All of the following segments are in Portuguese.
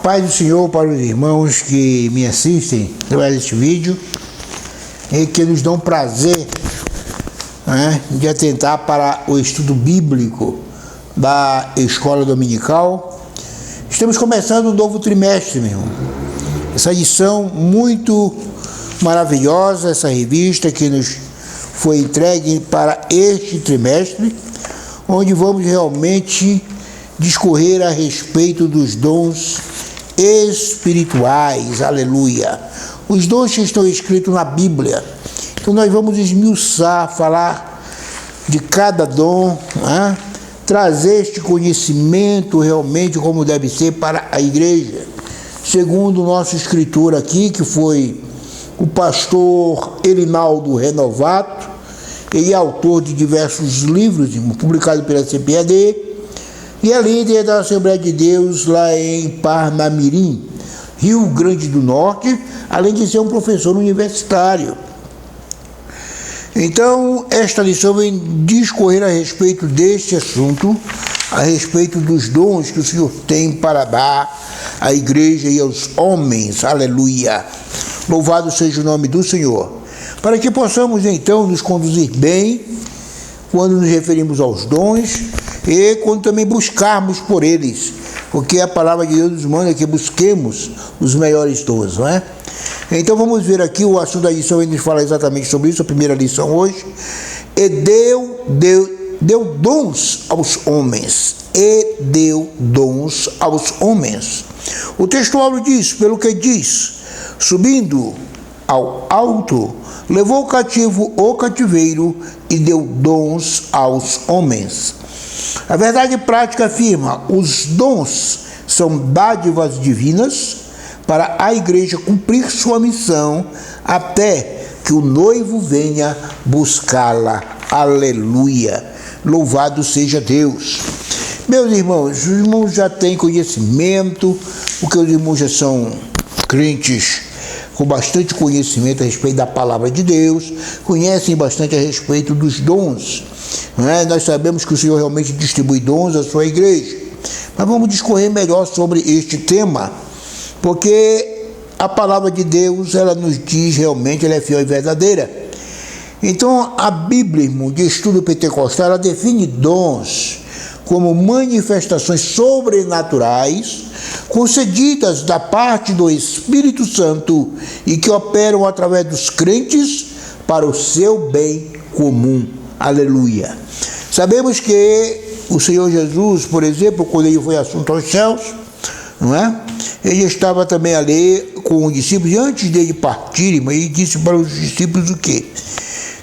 paz do Senhor para os irmãos que me assistem através deste vídeo e que nos dão prazer, de atentar para o estudo bíblico da escola dominical. Estamos começando um novo trimestre, meu irmão. Essa edição muito maravilhosa, essa revista que nos foi entregue para este trimestre, onde vamos realmente discorrer a respeito dos dons espirituais, aleluia. Os dons que estão escritos na Bíblia. Então nós vamos esmiuçar, falar de cada dom, trazer este conhecimento realmente como deve ser para a igreja. Segundo o nosso escritor aqui, que foi o pastor Erinaldo Renovato, ele é autor de diversos livros publicados pela CPAD, e é líder da Assembleia de Deus lá em Parnamirim, Rio Grande do Norte, além de ser um professor universitário. Então, esta lição vem discorrer a respeito deste assunto, a respeito dos dons que o Senhor tem para dar à igreja e aos homens, aleluia. Louvado seja o nome do Senhor. Para que possamos, então, nos conduzir bem quando nos referimos aos dons e quando também buscarmos por eles, porque a palavra de Deus nos manda que busquemos os melhores dons, não é? Então vamos ver aqui o assunto da lição, ele nos fala exatamente sobre isso, a primeira lição hoje. E deu dons aos homens, e deu dons aos homens. O texto áureo diz, pelo que diz, subindo ao alto, levou cativo o cativeiro e deu dons aos homens. A verdade prática afirma: os dons são dádivas divinas para a igreja cumprir sua missão até que o noivo venha buscá-la. Aleluia! Louvado seja Deus! Meus irmãos, os irmãos já têm conhecimento, porque os irmãos já são crentes com bastante conhecimento a respeito da palavra de Deus, conhecem bastante a respeito dos dons. Nós sabemos que o Senhor realmente distribui dons à sua igreja, mas vamos discorrer melhor sobre este tema, porque a palavra de Deus, ela nos diz realmente, ela é fiel e verdadeira. Então, a Bíblia, irmão, de estudo pentecostal, ela define dons como manifestações sobrenaturais concedidas da parte do Espírito Santo e que operam através dos crentes para o seu bem comum. Aleluia. Sabemos que o Senhor Jesus, por exemplo, quando ele foi assunto aos céus, ele estava também ali com os discípulos, e antes dele partir, ele disse para os discípulos o quê?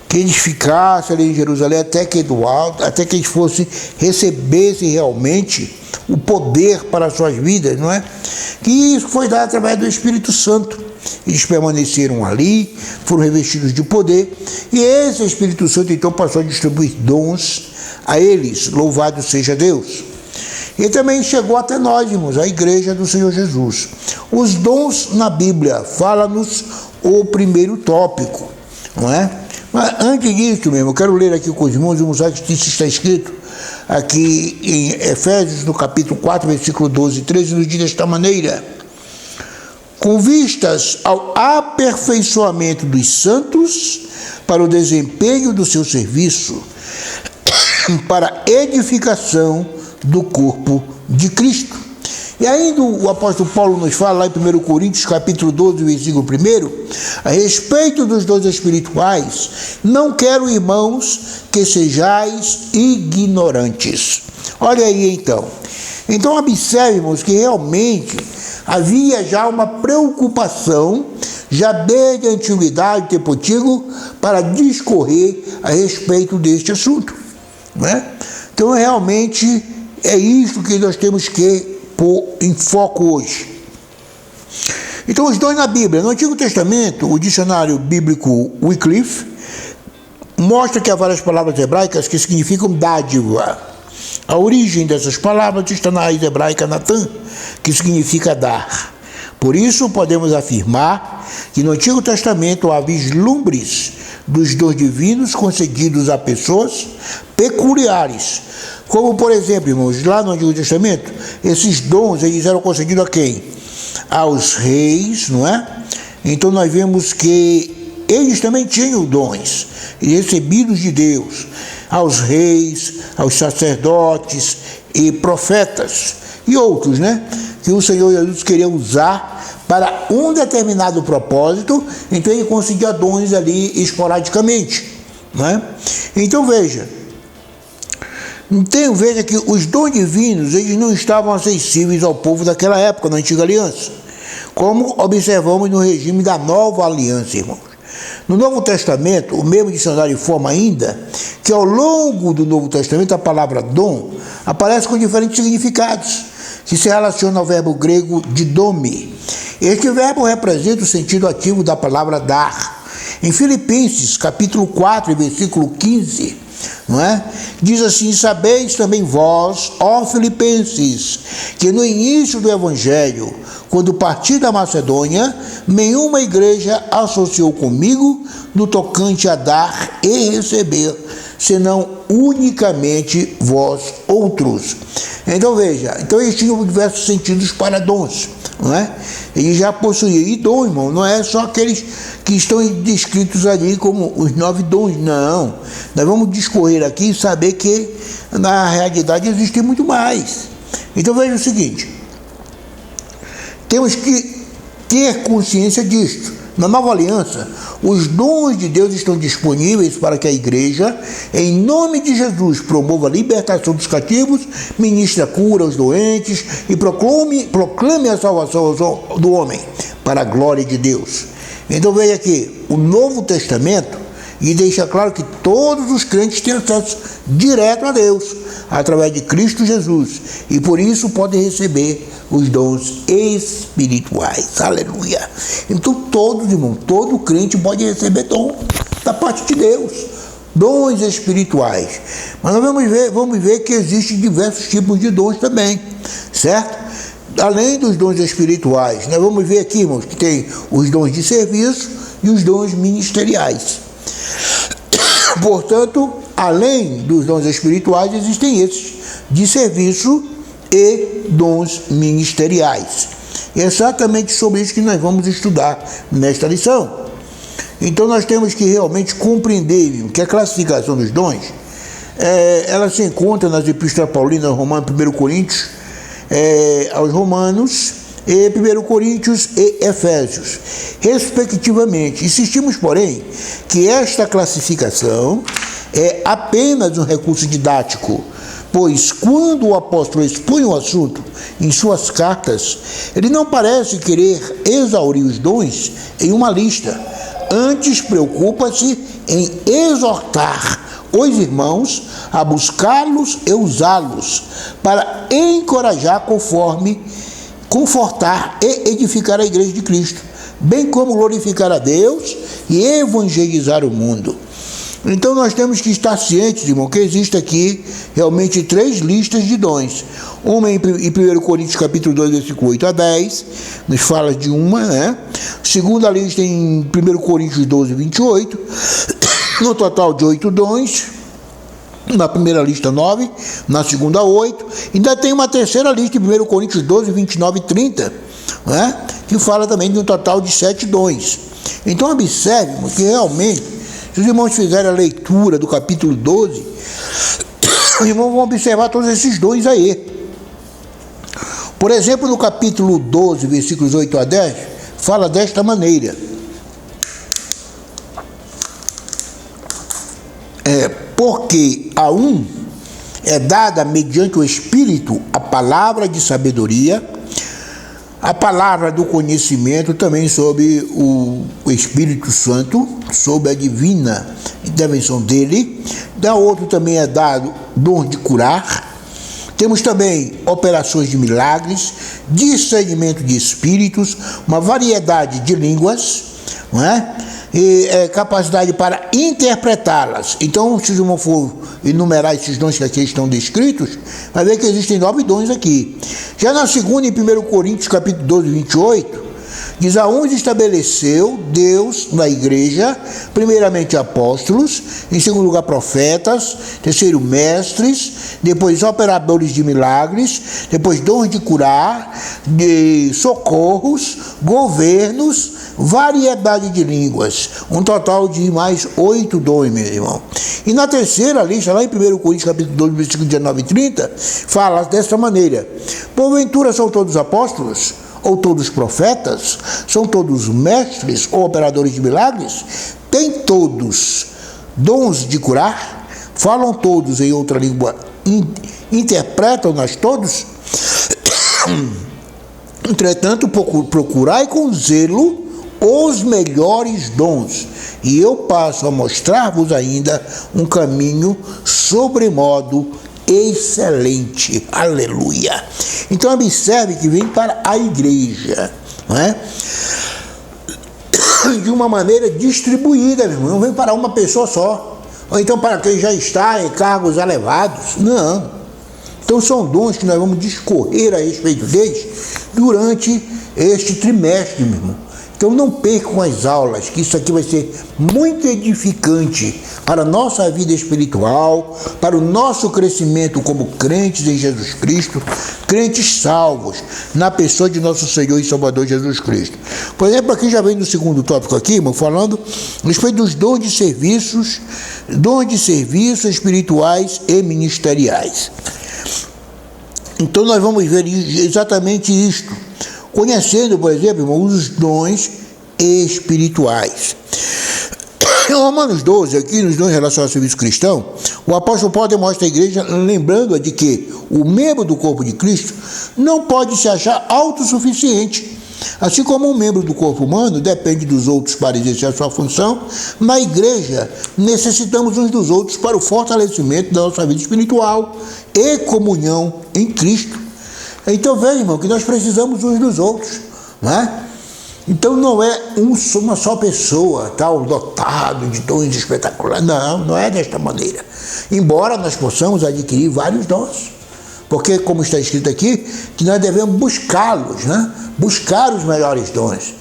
Que eles ficassem ali em Jerusalém até que eles recebessem realmente o poder para as suas vidas, que isso foi dado através do Espírito Santo. Eles permaneceram ali, foram revestidos de poder, e esse Espírito Santo então passou a distribuir dons a eles. Louvado seja Deus! E também chegou até nós, irmãos, a igreja do Senhor Jesus. Os dons na Bíblia, fala-nos o primeiro tópico, Mas antes disso mesmo, eu quero ler aqui com os irmãos, vamos ver que isso está escrito aqui em Efésios, no capítulo 4, versículo 12 e 13, nos diz desta maneira: com vistas ao aperfeiçoamento dos santos para o desempenho do seu serviço, para a edificação do corpo de Cristo. E ainda o apóstolo Paulo nos fala lá em 1 Coríntios, capítulo 12, versículo 1, a respeito dos dons espirituais: não quero, irmãos, que sejais ignorantes. Olha aí então. Então observemos que realmente havia já uma preocupação, já desde a antiguidade, tempo antigo, para discorrer a respeito deste assunto. Então realmente é isso que nós temos que pôr em foco hoje. Então, os dons na Bíblia. No Antigo Testamento, o dicionário bíblico Wycliffe mostra que há várias palavras hebraicas que significam dádiva. A origem dessas palavras está na raiz hebraica Natan, que significa dar. Por isso, podemos afirmar que no Antigo Testamento há vislumbres dos dons divinos concedidos a pessoas peculiares. Como, por exemplo, irmãos, lá no Antigo Testamento, esses dons eles eram concedidos a quem? aos reis, não é? Então nós vemos que eles também tinham dons recebidos de Deus, aos reis, aos sacerdotes e profetas e outros, né? Que o Senhor Jesus queria usar para um determinado propósito, então ele concedia dons ali esporadicamente, né? Então veja que os dons divinos, eles não estavam acessíveis ao povo daquela época, na Antiga Aliança, como observamos no regime da Nova Aliança, irmãos. No Novo Testamento, o mesmo dicionário informa ainda que ao longo do Novo Testamento a palavra dom aparece com diferentes significados, que se relaciona ao verbo grego didome. Este verbo representa o sentido ativo da palavra dar. Em Filipenses, capítulo 4, versículo 15, não é? Diz assim: sabeis também vós, ó Filipenses, que no início do Evangelho, quando parti da Macedônia, nenhuma igreja associou comigo no tocante a dar e receber, senão unicamente vós outros. Então veja, eles tinham diversos sentidos para dons, não é? Eles já possuíam, e dom, irmão, não é só aqueles que estão descritos ali como os 9 dons, não. Nós vamos discorrer aqui e saber que na realidade existem muito mais. Então veja o seguinte, temos que ter consciência disto. Na Nova Aliança, os dons de Deus estão disponíveis para que a igreja, em nome de Jesus, promova a libertação dos cativos, ministre a cura aos doentes e proclame a salvação do homem, para a glória de Deus. Então veja aqui, o Novo Testamento, e deixa claro que todos os crentes têm acesso direto a Deus, através de Cristo Jesus, e por isso podem receber os dons espirituais. Aleluia! Então todos, irmão, todo crente pode receber dom da parte de Deus, dons espirituais. Mas nós vamos ver que existem diversos tipos de dons também, certo? Além dos dons espirituais, nós vamos ver aqui, irmãos, que tem os dons de serviço e os dons ministeriais. Portanto, além dos dons espirituais, existem esses de serviço e dons ministeriais. É exatamente sobre isso que nós vamos estudar nesta lição. Então nós temos que realmente compreender que a classificação dos dons, ela se encontra nas epístolas paulinas, Romanos, 1 Coríntios, aos Romanos, e 1 Coríntios e Efésios, respectivamente. Insistimos, porém, que esta classificação é apenas um recurso didático, pois quando o apóstolo expõe o assunto em suas cartas, ele não parece querer exaurir os dons em uma lista, antes preocupa-se em exortar os irmãos a buscá-los e usá-los para encorajar, confortar e edificar a igreja de Cristo, bem como glorificar a Deus e evangelizar o mundo. Então nós temos que estar cientes, irmão, que existe aqui realmente 3 listas de dons. Uma em 1 Coríntios capítulo 2, versículo 8 a 10, nos fala de uma, né? Segunda lista em 1 Coríntios 12, 28, no total de 8 dons. Na primeira lista 9, na segunda 8, ainda tem uma terceira lista em 1 Coríntios 12, 29 e 30, né? Que fala também de um total de 7 dons. Então observe que realmente, se os irmãos fizerem a leitura do capítulo 12, os irmãos vão observar todos esses dons aí. Por exemplo, no capítulo 12, versículos 8 a 10, fala desta maneira: porque a um é dada mediante o Espírito a palavra de sabedoria, a palavra do conhecimento também sob o Espírito Santo, sob a divina intervenção dele. Da outro também é dado dom de curar. Temos também operações de milagres, discernimento de espíritos, uma variedade de línguas, não é? E capacidade para interpretá-las. Então, se eu for enumerar esses dons que aqui estão descritos, vai ver que existem 9 dons aqui. Já na segunda, em 1 Coríntios, capítulo 12, 28, Diz, a uns estabeleceu Deus na igreja, primeiramente apóstolos, em segundo lugar profetas, terceiro mestres, depois operadores de milagres, depois dons de curar, de socorros, governos, variedade de línguas, um total de mais 8 dons, meu irmão. E na terceira lista, lá em 1 Coríntios capítulo 12, versículo 19 e 30, fala desta maneira: porventura são todos apóstolos? Ou todos profetas? São todos mestres ou operadores de milagres? Têm todos dons de curar? Falam todos em outra língua? Interpretam-nas todos? Entretanto, procurai com zelo os melhores dons, e eu passo a mostrar-vos ainda um caminho sobremodo excelente. Aleluia. Então observe que vem para a igreja, não é? De uma maneira distribuída, meu irmão. Não vem para uma pessoa só, ou então para quem já está em cargos elevados. Não. Então são dons que nós vamos discorrer a respeito deles durante este trimestre, meu irmão. Então não percam as aulas, que isso aqui vai ser muito edificante para a nossa vida espiritual, para o nosso crescimento como crentes em Jesus Cristo, crentes salvos na pessoa de nosso Senhor e Salvador Jesus Cristo. Por exemplo, aqui já vem no segundo tópico aqui, irmão, falando a respeito dos dons de serviços espirituais e ministeriais. Então nós vamos ver exatamente isto, conhecendo, por exemplo, irmão, os dons espirituais. Em Romanos 12, aqui nos dons relacionados ao serviço cristão, o apóstolo Paulo demonstra à igreja, lembrando-a de que o membro do corpo de Cristo não pode se achar autossuficiente. Assim como um membro do corpo humano depende dos outros para exercer a sua função, na igreja necessitamos uns dos outros para o fortalecimento da nossa vida espiritual e comunhão em Cristo. Então veja, irmão, que nós precisamos uns dos outros, não é? Então não é uma só pessoa, tal, dotado de dons espetaculares. Não é desta maneira. Embora nós possamos adquirir vários dons, porque, como está escrito aqui, que nós devemos buscá-los, né? Buscar os melhores dons.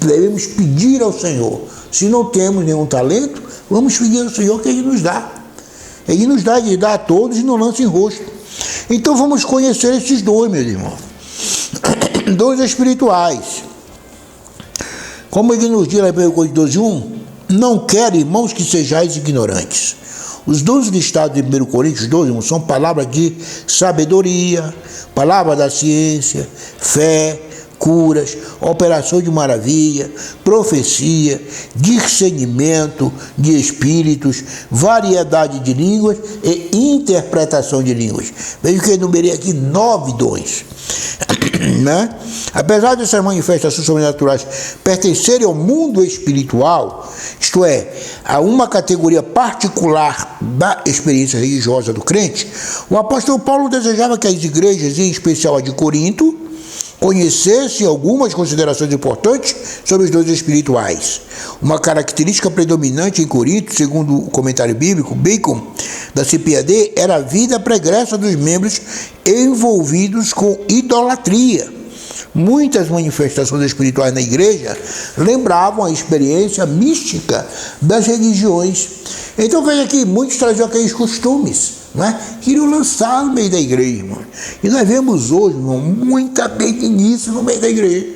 Devemos pedir ao Senhor. Se não temos nenhum talento, vamos pedir ao Senhor que Ele nos dá. Ele nos dá, Ele dá a todos e não lança em rosto. Então vamos conhecer esses dons, meus irmãos. Dons espirituais. Como ele nos diz lá em 1 Coríntios 12:1, não quero, irmãos, que sejais ignorantes. Os dons listados em 1 Coríntios 12 são palavras de sabedoria, palavra da ciência, fé, curas, operação de maravilha, profecia, discernimento de espíritos, variedade de línguas e interpretação de línguas. Veja que eu enumerei aqui 9 dons. Né? Apesar dessas manifestações sobrenaturais pertencerem ao mundo espiritual, isto é, a uma categoria particular da experiência religiosa do crente, o apóstolo Paulo desejava que as igrejas, em especial a de Corinto, conhecessem algumas considerações importantes sobre os dons espirituais. Uma característica predominante em Corinto, segundo o comentário bíblico, Bacon, da CPAD, era a vida pregressa dos membros envolvidos com idolatria. Muitas manifestações espirituais na igreja lembravam a experiência mística das religiões. Então veja que muitos traziam aqueles costumes, né? Queriam lançar no meio da igreja, irmão. E nós vemos hoje, irmão, muita meninice no meio da igreja.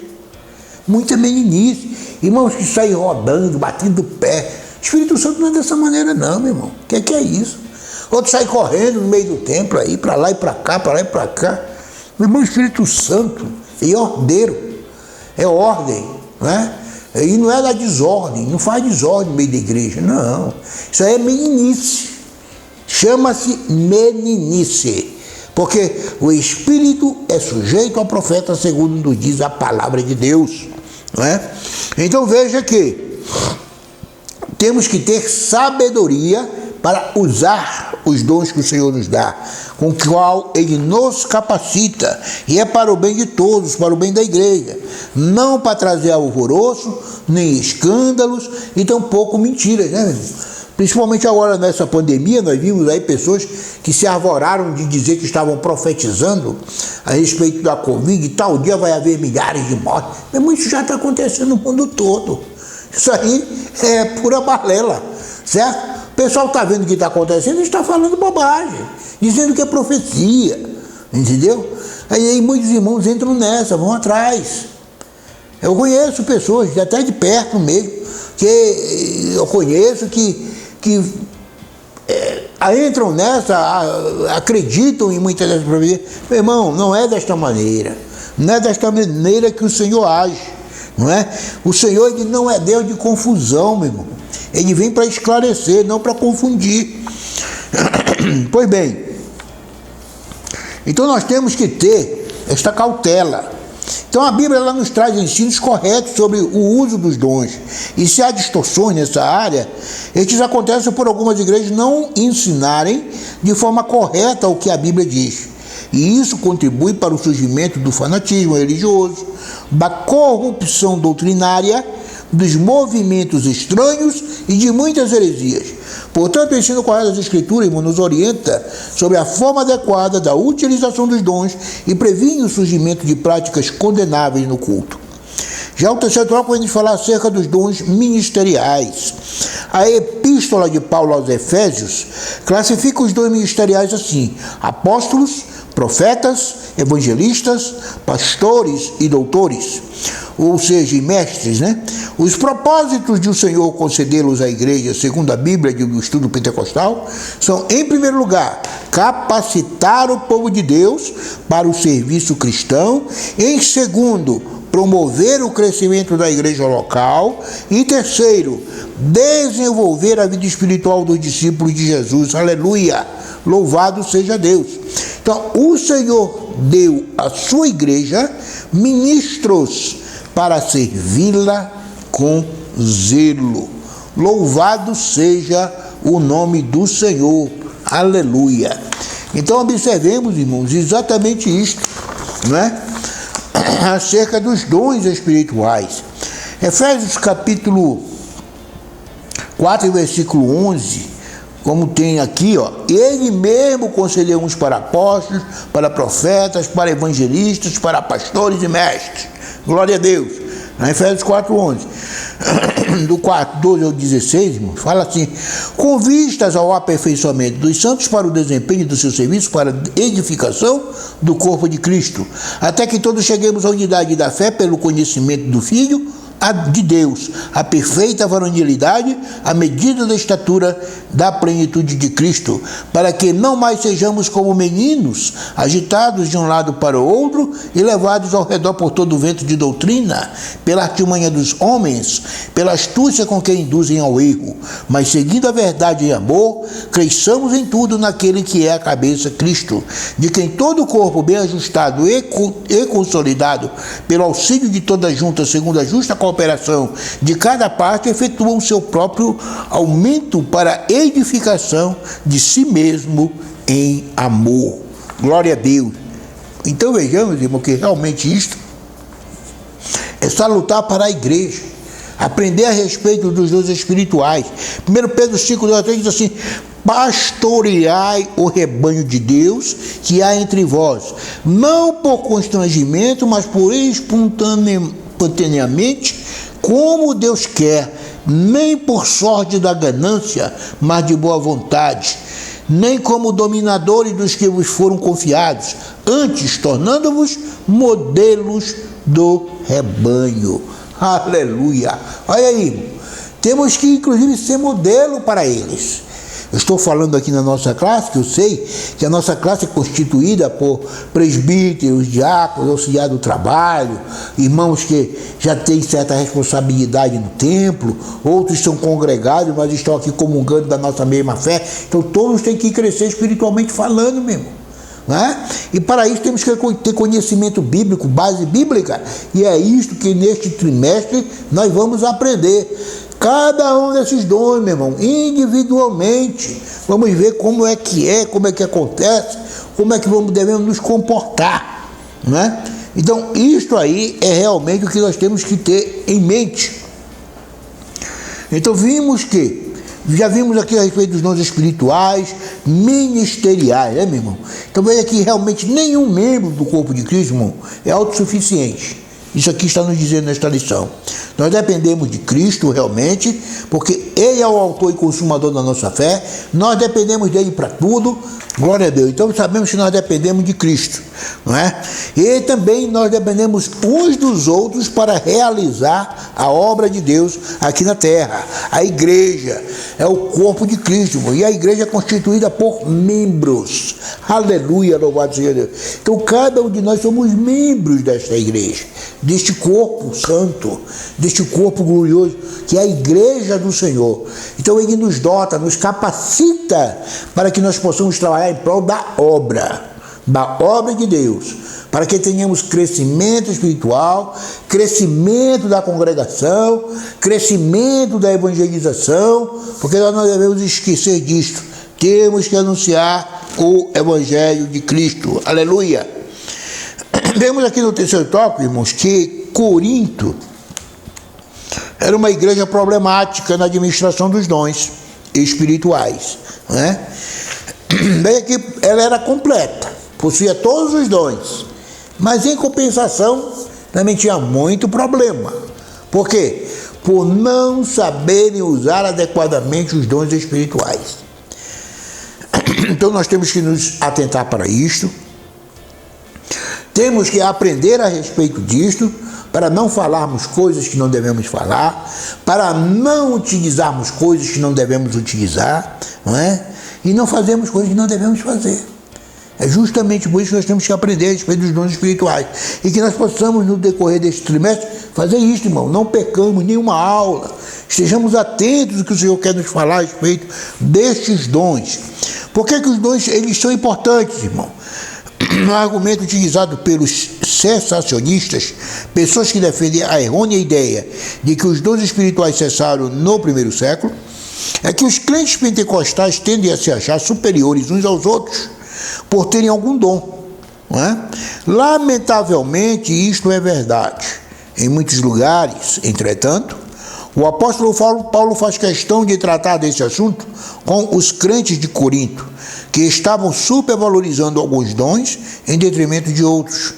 Muita meninice. Irmãos que saem rodando, batendo o pé. O Espírito Santo não é dessa maneira não, meu irmão. O que é isso? Outros saem correndo no meio do templo aí, para lá e para cá, para lá e para cá. Meu irmão, o Espírito Santo é ordeiro, é ordem, né? E não é da desordem, não faz desordem no meio da igreja, não. Isso aí é meninice. Chama-se meninice, porque o Espírito é sujeito ao profeta, segundo nos diz a palavra de Deus, não é? Então veja que temos que ter sabedoria para usar os dons que o Senhor nos dá, com o qual Ele nos capacita, e é para o bem de todos, para o bem da igreja, não para trazer alvoroço, nem escândalos, e tampouco mentiras, né, meu irmão? Principalmente agora nessa pandemia, nós vimos aí pessoas que se arvoraram de dizer que estavam profetizando a respeito da Covid, e tal dia vai haver milhares de mortes. Mas isso já está acontecendo no mundo todo. Isso aí é pura balela, certo? O pessoal está vendo o que está acontecendo e está falando bobagem, dizendo que é profecia, entendeu? Aí muitos irmãos entram nessa, vão atrás. Eu conheço pessoas, até de perto mesmo, que eu conheço que entram nessa, acreditam em muitas dessas profecias. Meu irmão, não é desta maneira. Não é desta maneira que o Senhor age, não é? O Senhor, ele não é Deus de confusão, meu irmão. Ele vem para esclarecer, não para confundir. Pois bem, então nós temos que ter esta cautela. Então a Bíblia ela nos traz ensinos corretos sobre o uso dos dons. E se há distorções nessa área, estes acontecem por algumas igrejas não ensinarem de forma correta o que a Bíblia diz. E isso contribui para o surgimento do fanatismo religioso, da corrupção doutrinária, dos movimentos estranhos e de muitas heresias. Portanto, o ensino correto das Escrituras nos orienta sobre a forma adequada da utilização dos dons e previne o surgimento de práticas condenáveis no culto. Já o terceiro tópico, a gente falar acerca dos dons ministeriais. A epístola de Paulo aos Efésios classifica os dons ministeriais assim: apóstolos, profetas, evangelistas, pastores e doutores, ou seja, e mestres, né? Os propósitos de o Senhor concedê-los à igreja, segundo a Bíblia do estudo pentecostal, são, em primeiro lugar, capacitar o povo de Deus para o serviço cristão, em segundo, promover o crescimento da igreja local, e terceiro, desenvolver a vida espiritual dos discípulos de Jesus. Aleluia! Louvado seja Deus! Então, o Senhor deu à sua igreja ministros para servi-la com zelo. Louvado seja o nome do Senhor. Aleluia! Então, observemos, irmãos, exatamente isto, não é? Acerca dos dons espirituais. Efésios capítulo 4, versículo 11, como tem aqui, ó, ele mesmo concedeu uns para apóstolos, para profetas, para evangelistas, para pastores e mestres. Glória a Deus. Na Efésios 4, 11. Do 4, 12 ao 16, irmão, fala assim: com vistas ao aperfeiçoamento dos santos para o desempenho do seu serviço, para a edificação do corpo de Cristo, até que todos cheguemos à unidade da fé pelo conhecimento do Filho de Deus, a perfeita varonilidade, à medida da estatura da plenitude de Cristo, para que não mais sejamos como meninos, agitados de um lado para o outro e levados ao redor por todo o vento de doutrina, pela artimanha dos homens, pela astúcia com que induzem ao erro, mas seguindo a verdade em amor, cresçamos em tudo naquele que é a cabeça, Cristo, de quem todo o corpo bem ajustado e consolidado pelo auxílio de toda junta, segundo a justa cooperação de cada parte, efetua o seu próprio aumento para a edificação de si mesmo em amor. Glória a Deus. Então vejamos, irmão, que realmente isto é salutar para a igreja. Aprender a respeito dos dons espirituais. 1 Pedro 5, 2 a 3 diz assim: pastoreai o rebanho de Deus que há entre vós, não por constrangimento, mas por espontaneamente, como Deus quer, nem por sorte da ganância, mas de boa vontade, nem como dominadores dos que vos foram confiados, antes tornando-vos modelos do rebanho. Aleluia! Olha aí, temos que inclusive ser modelo para eles. Eu estou falando aqui na nossa classe, que eu sei que a nossa classe é constituída por presbíteros, diáconos, auxiliar do trabalho, irmãos que já têm certa responsabilidade no templo, outros são congregados, mas estão aqui comungando da nossa mesma fé. Então todos têm que crescer espiritualmente falando mesmo. Né? E para isso temos que ter conhecimento bíblico, base bíblica, e é isto que neste trimestre nós vamos aprender. Cada um desses dons, meu irmão, individualmente. Vamos ver como é, como é que acontece, como é que devemos nos comportar, né? Então, isto aí é realmente o que nós temos que ter em mente. Então, vimos que Já vimos aqui a respeito dos dons espirituais, ministeriais, né, meu irmão? Então veja que realmente nenhum membro do corpo de Cristo, irmão, é autossuficiente. Isso aqui está nos dizendo nesta lição. Nós dependemos de Cristo realmente, porque Ele é o autor e consumador da nossa fé. Nós dependemos dele para tudo. Glória a Deus. Então sabemos que nós dependemos de Cristo, não é? E também nós dependemos uns dos outros para realizar a obra de Deus aqui na terra. A igreja é o corpo de Cristo, irmão, e a igreja é constituída por membros. Aleluia, louvado seja Deus. Então cada um de nós somos membros desta igreja, deste corpo santo, deste corpo glorioso, que é a igreja do Senhor. Então Ele nos dota, nos capacita para que nós possamos trabalhar em prol da obra de Deus, para que tenhamos crescimento espiritual, crescimento da congregação, crescimento da evangelização, porque nós não devemos esquecer disto. Temos que anunciar o evangelho de Cristo. Aleluia! Vemos aqui no terceiro tópico, irmãos, que Corinto era uma igreja problemática na administração dos dons espirituais, né? Veja que ela era completa, possuía todos os dons, mas em compensação também tinha muito problema. Por quê? Por não saberem usar adequadamente os dons espirituais. Então nós temos que nos atentar para isto. Temos que aprender a respeito disto, para não falarmos coisas que não devemos falar, para não utilizarmos coisas que não devemos utilizar, não é? E não fazermos coisas que não devemos fazer. É justamente por isso que nós temos que aprender a respeito dos dons espirituais. E que nós possamos, no decorrer deste trimestre, fazer isso, irmão. Não percamos nenhuma aula. Estejamos atentos ao que o Senhor quer nos falar a respeito destes dons. Por que os dons eles são importantes, irmão? Um argumento utilizado pelos cessacionistas, pessoas que defendem a errônea ideia de que os dons espirituais cessaram no primeiro século, é que os crentes pentecostais tendem a se achar superiores uns aos outros por terem algum dom, não é? Lamentavelmente, isto é verdade. Em muitos lugares, entretanto, o apóstolo Paulo faz questão de tratar desse assunto com os crentes de Corinto, que estavam supervalorizando alguns dons em detrimento de outros.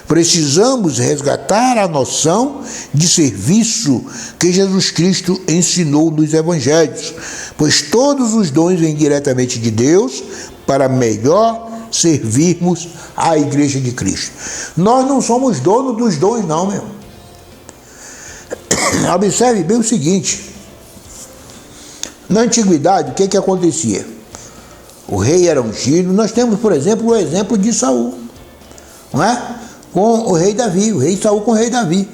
Precisamos resgatar a noção de serviço que Jesus Cristo ensinou nos evangelhos, pois todos os dons vêm diretamente de Deus para melhor servirmos à igreja de Cristo. Nós não somos donos dos dons, não, meu. Observe bem o seguinte: na antiguidade, o que acontecia? O rei era ungido. Nós temos, por exemplo, o exemplo de Saul, não é? Com o rei Davi, o rei Saul com o rei Davi.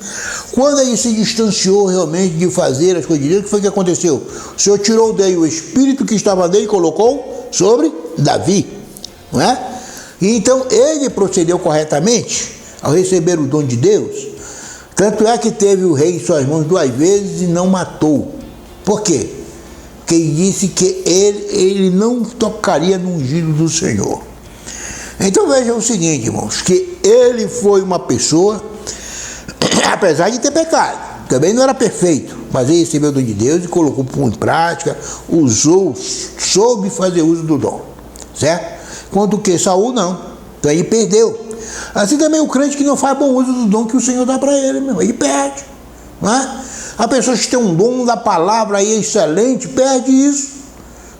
Quando ele se distanciou realmente de fazer as coisas de Deus, o que foi que aconteceu? O Senhor tirou dele o espírito que estava nele e colocou sobre Davi, não é? E então ele procedeu corretamente ao receber o dom de Deus. Tanto é que teve o rei em suas mãos 2 vezes e não matou. Por quê? Porque ele disse que ele não tocaria no ungido do Senhor. Então vejam o seguinte, irmãos, que ele foi uma pessoa, apesar de ter pecado, também não era perfeito, mas ele recebeu o dom de Deus e colocou em prática, usou, soube fazer uso do dom, certo? Quanto que Saul não, então ele perdeu. Assim também o crente que não faz bom uso do dom que o Senhor dá para ele, meu, ele perde, não é? A pessoa que tem um dom da palavra aí excelente, perde isso,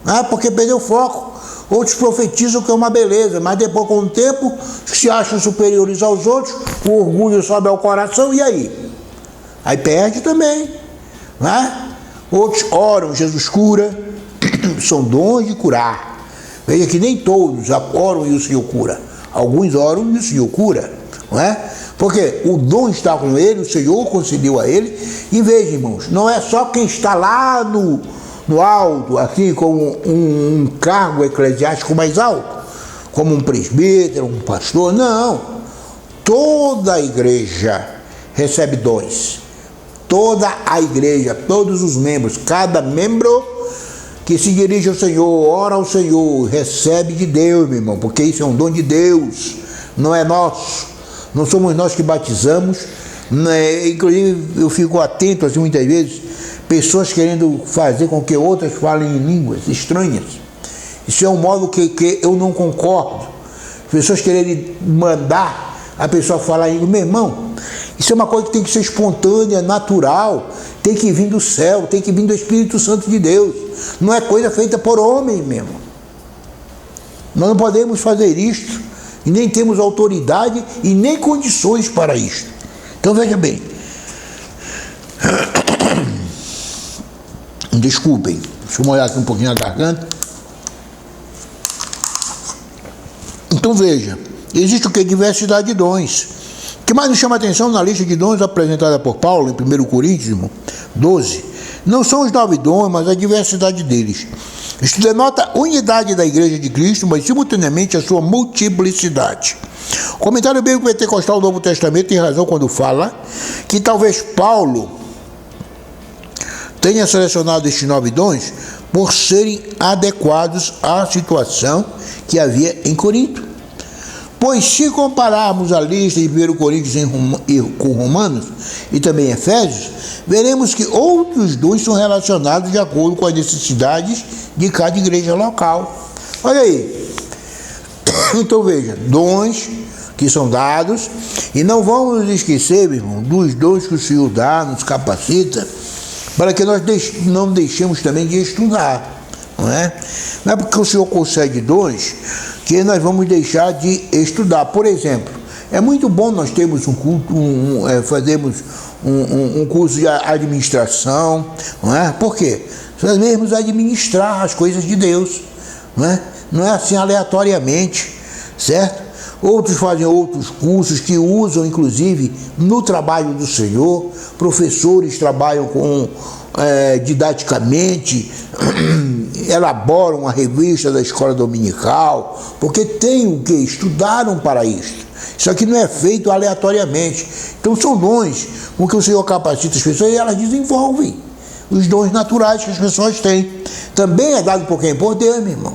não é? Porque perdeu o foco. Outros profetizam que é uma beleza, mas depois, com o tempo, se acham superiores aos outros, o orgulho sobe ao coração, e aí? Aí perde também, não é? Outros oram, Jesus cura, são dons de curar. Veja que nem todos oram e o Senhor cura. Alguns oram e o Senhor cura, não é? Porque o dom está com ele, o Senhor concedeu a ele. E veja, irmãos, não é só quem está lá no alto, assim, como um cargo eclesiástico mais alto, como um presbítero, um pastor, não. Toda a igreja recebe dons. Toda a igreja, todos os membros, cada membro que se dirige ao Senhor, ora ao Senhor, recebe de Deus, meu irmão, porque isso é um dom de Deus, não é nosso. Não somos nós que batizamos, né? Inclusive eu fico atento assim, muitas vezes, pessoas querendo fazer com que outras falem em línguas estranhas. Isso é um modo que eu não concordo. Pessoas quererem mandar a pessoa falar em língua. Meu irmão, isso é uma coisa que tem que ser espontânea, natural, tem que vir do céu, tem que vir do Espírito Santo de Deus. Não é coisa feita por homem mesmo. Nós não podemos fazer isto, e nem temos autoridade e nem condições para isto. Então veja bem. Desculpem, deixa eu molhar aqui um pouquinho a garganta. Então veja, existe o que? Diversidade de dons. O que mais nos chama a atenção na lista de dons apresentada por Paulo em 1 Coríntios 12, não são os 9 dons, mas a diversidade deles. Isto denota a unidade da Igreja de Cristo, mas simultaneamente a sua multiplicidade. O comentário bíblico pentecostal do Novo Testamento tem razão quando fala que talvez Paulo tenha selecionado estes 9 dons por serem adequados à situação que havia em Corinto. Pois se compararmos a lista de 1 Coríntios com Romanos e também Efésios, veremos que outros dons são relacionados de acordo com as necessidades de cada igreja local. Olha aí. Então veja, dons que são dados, e não vamos esquecer, meu irmão, dos dons que o Senhor dá, nos capacita, para que nós não deixemos também de estudar. Não é porque o Senhor concede dons que nós vamos deixar de estudar. Por exemplo, é muito bom nós termos um culto, fazermos um curso de administração, não é? Por quê? Nós mesmos administrar as coisas de Deus, não é assim aleatoriamente, certo? Outros fazem outros cursos que usam, inclusive, no trabalho do Senhor. Professores trabalham didaticamente, elaboram uma revista da escola dominical, porque tem o que? Estudaram para isso. Isso aqui não é feito aleatoriamente. Então são dons com que o Senhor capacita as pessoas e elas desenvolvem os dons naturais que as pessoas têm. Também é dado por quem? Por Deus, meu irmão.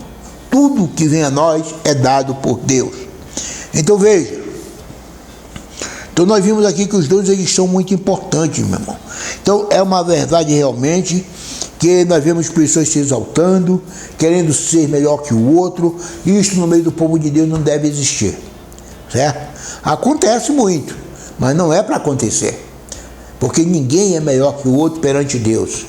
Tudo que vem a nós é dado por Deus. Então veja. Então nós vimos aqui que os dons eles são muito importantes, meu irmão. Então é uma verdade realmente que nós vemos pessoas se exaltando, querendo ser melhor que o outro, e isso no meio do povo de Deus não deve existir, certo? Acontece muito, mas não é para acontecer, porque ninguém é melhor que o outro perante Deus.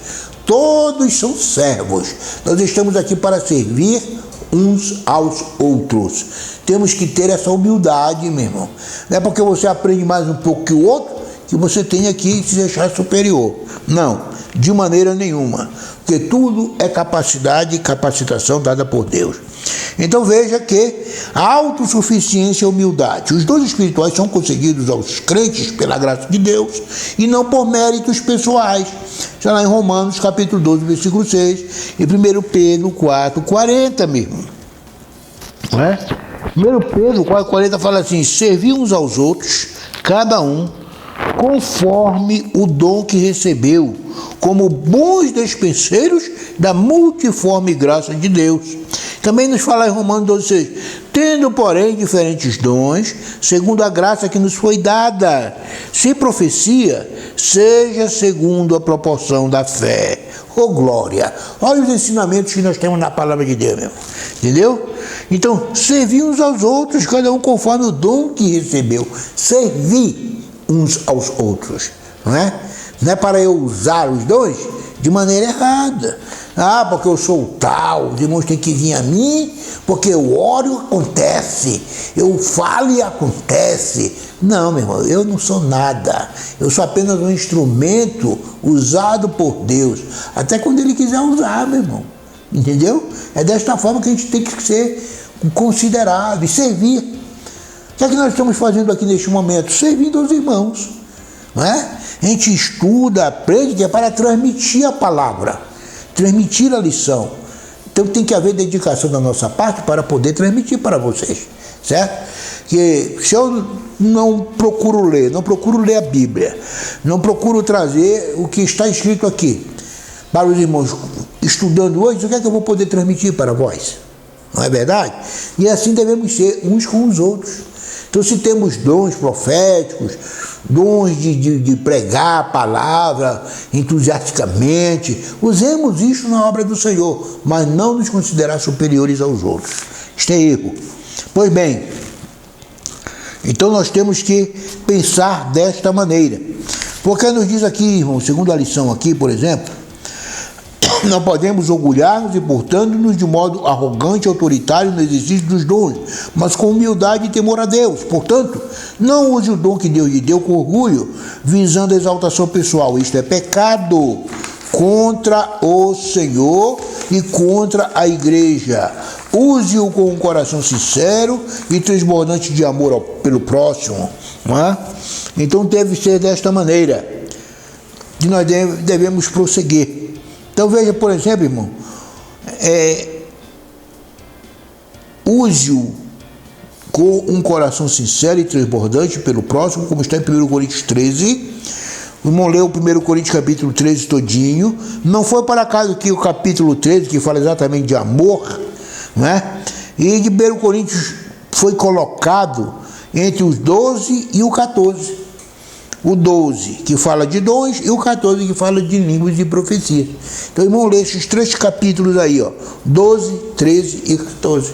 Todos são servos. Nós estamos aqui para servir uns aos outros. Temos que ter essa humildade, meu irmão. Não é porque você aprende mais um pouco que o outro que você tenha que se deixar superior. Não, de maneira nenhuma. Porque tudo é capacidade e capacitação dada por Deus. Então veja que a autossuficiência e a humildade. Os dons espirituais são concedidos aos crentes pela graça de Deus e não por méritos pessoais. Está lá em Romanos capítulo 12, versículo 6 e 1 Pedro 4, 40 mesmo. Não é? 1 Pedro 4, 40 fala assim: servir uns aos outros, cada um, conforme o dom que recebeu, como bons despenseiros da multiforme graça de Deus. Também nos fala em Romanos 12, 6, tendo, porém, diferentes dons, segundo a graça que nos foi dada. Se profecia, seja segundo a proporção da fé. Oh, glória! Olha os ensinamentos que nós temos na palavra de Deus, meu. Entendeu? Então, servir uns aos outros, cada um conforme o dom que recebeu. Servir uns aos outros, não é? Não é para eu usar os dons de maneira errada. Ah, porque eu sou tal, os irmãos têm que vir a mim, porque eu oro, acontece, eu falo e acontece. Não, meu irmão, eu não sou nada. Eu sou apenas um instrumento usado por Deus, até quando Ele quiser usar, meu irmão. Entendeu? É desta forma que a gente tem que ser considerado e servir. O que é que nós estamos fazendo aqui neste momento? Servindo aos irmãos, não é? A gente estuda, aprende, que é para transmitir a palavra, transmitir a lição. Então tem que haver dedicação da nossa parte para poder transmitir para vocês, certo? Que se eu não procuro ler a Bíblia, não procuro trazer o que está escrito aqui para os irmãos estudando hoje, o que é que eu vou poder transmitir para vós? Não é verdade? E assim devemos ser uns com os outros. Então, se temos dons proféticos, dons de pregar a palavra entusiasticamente. Usemos isso na obra do Senhor, mas não nos considerar superiores aos outros. Isto é erro. Pois bem, então nós temos que pensar desta maneira. Porque nos diz aqui, irmão, segundo a lição aqui, por exemplo, não podemos orgulhar-nos e portando-nos de modo arrogante e autoritário no exercício dos dons, mas com humildade e temor a Deus. Portanto, não use o dom que Deus lhe deu com orgulho, visando a exaltação pessoal. Isto é pecado contra o Senhor e contra a igreja. Use-o com um coração sincero e transbordante de amor pelo próximo. Não é? Então deve ser desta maneira que nós devemos prosseguir. Então veja, por exemplo, irmão, use-o com um coração sincero e transbordante pelo próximo, como está em 1 Coríntios 13. O irmão leu o 1 Coríntios capítulo 13 todinho. Não foi por acaso que o capítulo 13, que fala exatamente de amor, né? E de 1 Coríntios foi colocado entre os 12 e o 14. O 12 que fala de dons e o 14 que fala de línguas e profecias. Então, irmão, lê esses 3 capítulos aí, ó, 12, 13 e 14,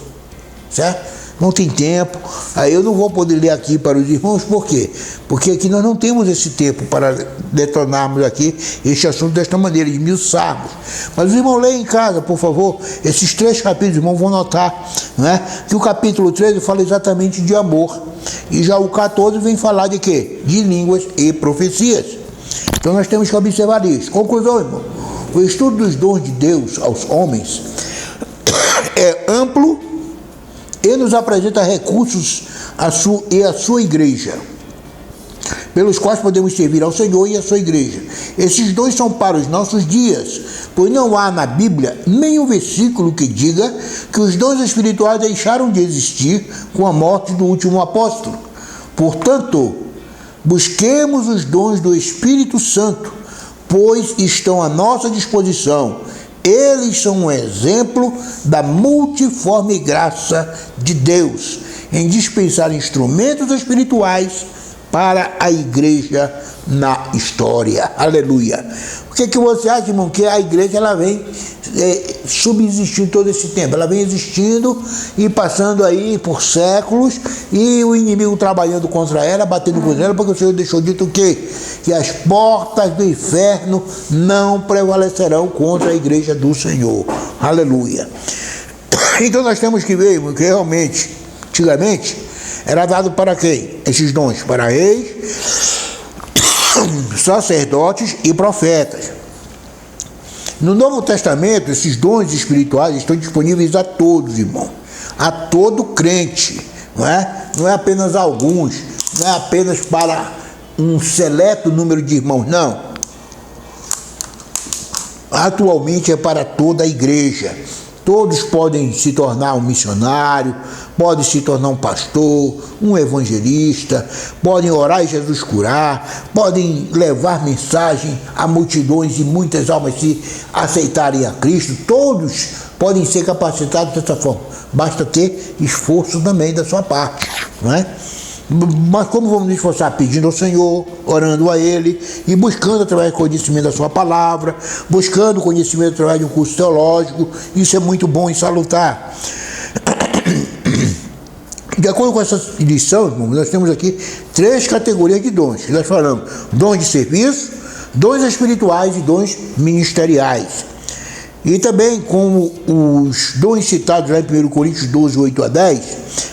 certo? Não tem tempo, aí eu não vou poder ler aqui para os irmãos, por quê? Porque aqui nós não temos esse tempo para detonarmos aqui este assunto desta maneira, esmiuçarmos. Mas os irmãos leem em casa, por favor, esses 3 capítulos, irmãos, vão notar, né, que o capítulo 13 fala exatamente de amor, e já o 14 vem falar de quê? De línguas e profecias. Então nós temos que observar isso. Conclusão, irmão, o estudo dos dons de Deus aos homens é amplo e nos apresenta recursos à sua igreja, pelos quais podemos servir ao Senhor e à sua igreja. Esses dons são para os nossos dias, pois não há na Bíblia nenhum versículo que diga que os dons espirituais deixaram de existir com a morte do último apóstolo. Portanto, busquemos os dons do Espírito Santo, pois estão à nossa disposição. Eles são um exemplo da multiforme graça de Deus em dispensar instrumentos espirituais para a igreja na história. Aleluia. O que você acha, irmão? Que a igreja ela vem subsistindo todo esse tempo. Ela vem existindo e passando aí por séculos e o inimigo trabalhando contra ela, batendo contra ela, porque o Senhor deixou dito o quê? Que as portas do inferno não prevalecerão contra a igreja do Senhor. Aleluia. Então nós temos que ver, irmão, que realmente, antigamente, era dado para quem? Esses dons para reis, sacerdotes e profetas. No Novo Testamento, esses dons espirituais estão disponíveis a todos, irmão. A todo crente, não é? Não é apenas alguns, não é apenas para um seleto número de irmãos, não. Atualmente é para toda a igreja. Todos podem se tornar um missionário, podem se tornar um pastor, um evangelista, podem orar e Jesus curar, podem levar mensagem a multidões e muitas almas se aceitarem a Cristo. Todos podem ser capacitados dessa forma. Basta ter esforço também da sua parte, não é? Mas como vamos nos esforçar? Pedindo ao Senhor, orando a Ele e buscando através do conhecimento da sua palavra, buscando conhecimento através de um curso teológico. Isso é muito bom e salutar. De acordo com essa lição, irmão, nós temos aqui 3 categorias de dons. Nós falamos dons de serviço, dons espirituais e dons ministeriais. E também, como os dons citados lá em 1 Coríntios 12, 8 a 10,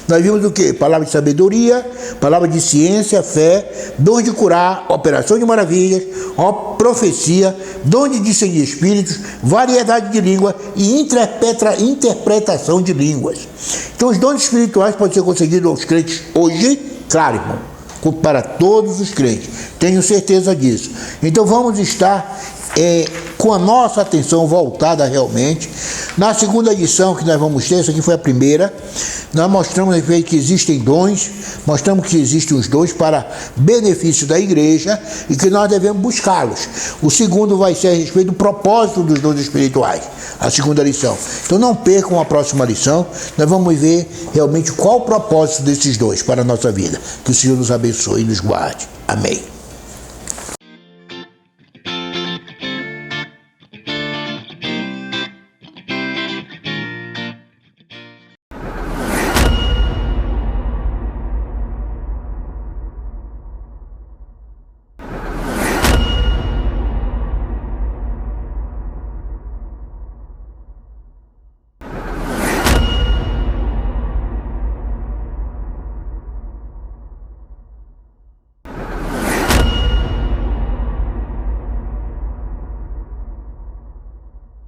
nós vimos o quê? Palavra de sabedoria, palavra de ciência, fé, dom de curar, operação de maravilhas, profecia, dom de discernir de espíritos, variedade de língua e interpretação de línguas. Então, os dons espirituais podem ser concedidos aos crentes hoje, claro, irmão, para todos os crentes. Tenho certeza disso. Então, vamos estar com a nossa atenção voltada realmente Na segunda edição que nós vamos ter, essa aqui foi a primeira, nós mostramos que existem dons, mostramos que existem os dons para benefício da igreja e que nós devemos buscá-los. O segundo vai ser a respeito do propósito dos dons espirituais, a segunda lição. Então não percam a próxima lição, nós vamos ver realmente qual o propósito desses dons para a nossa vida. Que o Senhor nos abençoe e nos guarde. Amém.